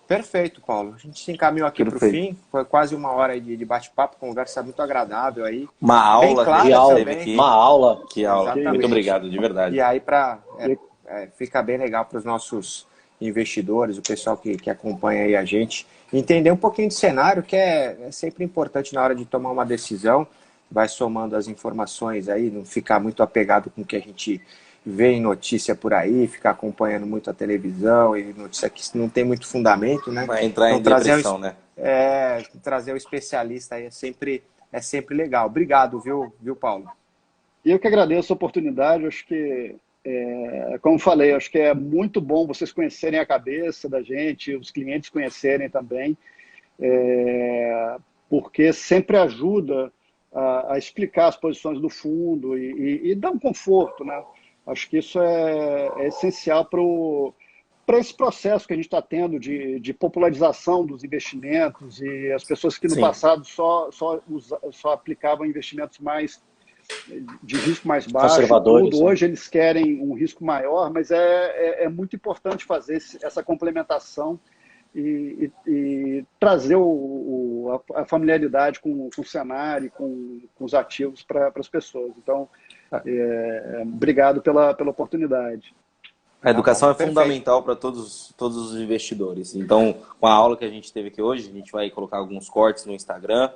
Perfeito, Paulo. A gente se encaminhou aqui para o fim. Foi quase uma hora aí de bate-papo, conversa muito agradável aí. Uma aula que aula, aqui. Uma aula. Que aula. Exatamente. Muito obrigado, de verdade. E aí, fica bem legal para os nossos investidores, o pessoal que acompanha aí a gente, entender um pouquinho de cenário, que é sempre importante na hora de tomar uma decisão. Vai somando as informações aí, não ficar muito apegado com o que a gente vê em notícia por aí, ficar acompanhando muito a televisão e notícia que não tem muito fundamento, né? Vai entrar em depressão, né? Trazer o especialista aí é sempre legal. Obrigado, viu, Paulo? Eu que agradeço a oportunidade. Acho que, como falei, acho que é muito bom vocês conhecerem a cabeça da gente, os clientes conhecerem também, porque sempre ajuda a explicar as posições do fundo e dar um conforto, né? Acho que isso é essencial para esse processo que a gente está tendo de popularização dos investimentos e as pessoas que no passado só aplicavam investimentos mais de risco mais baixo. Conservadores. Hoje eles querem um risco maior, mas é muito importante fazer essa complementação e trazer a familiaridade com o funcionário e com os ativos para as pessoas. Então, obrigado pela oportunidade. A educação é fundamental para todos os investidores. Então, com a aula que a gente teve aqui hoje, a gente vai colocar alguns cortes no Instagram.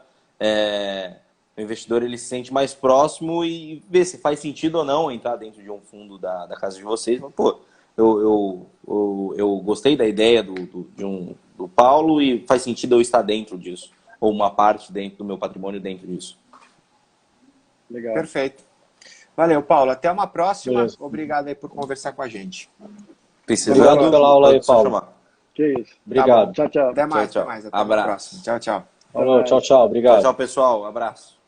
O investidor ele se sente mais próximo e vê se faz sentido ou não entrar dentro de um fundo da casa de vocês. Mas, pô, eu gostei da ideia do Paulo e faz sentido eu estar dentro disso. Ou uma parte dentro do meu patrimônio dentro disso. Legal. Perfeito. Valeu, Paulo. Até uma próxima. Beleza. Obrigado aí por conversar com a gente. Precisando, Obrigado pela aula aí, Paulo. chamar. Que isso. Obrigado. Tá bom. Tchau, tchau. Até mais. Tchau, tchau. Até mais. Até a Abraço. próxima. Tchau, tchau. Falou, tchau, tchau. Obrigado. Tchau, pessoal. Abraço.